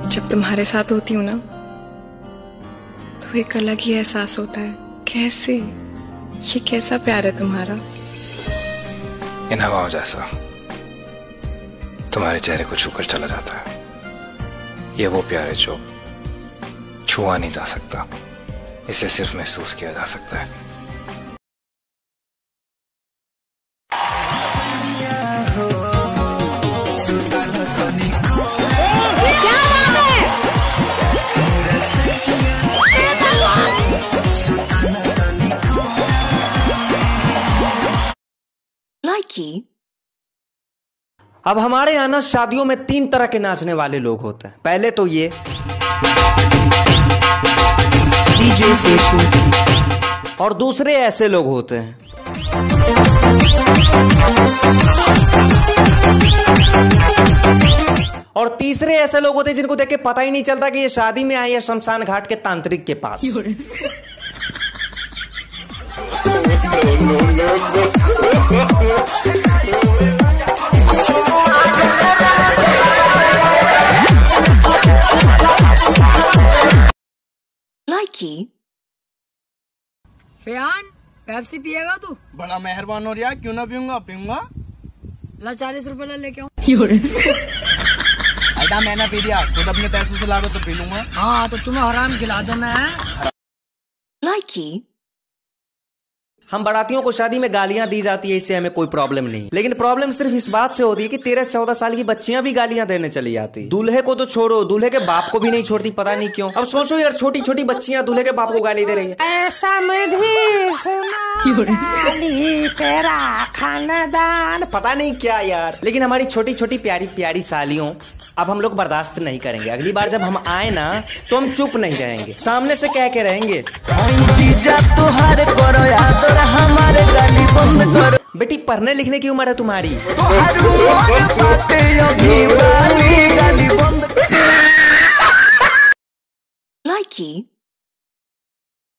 जब तुम्हारे साथ होती हूँ ना तो एक अलग ही एहसास होता है। कैसे, ये कैसा प्यार है तुम्हारा। इन हवाओं जैसा तुम्हारे चेहरे को छूकर चला जाता है। ये वो प्यार है जो छुआ नहीं जा सकता, इसे सिर्फ महसूस किया जा सकता है। अब हमारे यहाँ ना शादियों में 3 तरह के नाचने वाले लोग होते हैं। पहले तो ये डीजे सेशु, और दूसरे ऐसे लोग होते हैं। और तीसरे ऐसे लोग होते हैं जिनको देख के पता ही नहीं चलता कि ये शादी में आए या शमशान घाट के तांत्रिक के पास। फयान, पेप्सी पिएगा तू? बड़ा मेहरबान हो रहा, क्यों ना पीऊंगा, पीऊंगा। ला 40 रुपए ला लेके आऊं। बेटा मैंने पी दिया, खुद अपने पैसे से लाओ तो पी लूंगा। हाँ तो तुम्हें हराम खिला दो मैं। हम बारातियों को शादी में गालियां दी जाती है, इससे हमें कोई प्रॉब्लम नहीं, लेकिन प्रॉब्लम सिर्फ इस बात से होती है कि 13-14 साल की बच्चियां भी गालियां देने चली जाती। दूल्हे को तो छोड़ो, दूल्हे के बाप को भी नहीं छोड़ती, पता नहीं क्यों। अब सोचो यार, छोटी छोटी बच्चियां दूल्हे के बाप को गाली दे रही है। ऐसा तेरा खानदान, पता नहीं क्या यार। लेकिन हमारी छोटी छोटी प्यारी प्यारी सालियों, अब हम लोग बर्दाश्त नहीं करेंगे। अगली बार जब हम आए ना तो हम चुप नहीं रहेंगे, सामने से कह के रहेंगे, बेटी पढ़ने लिखने की उम्र है तुम्हारी। Likey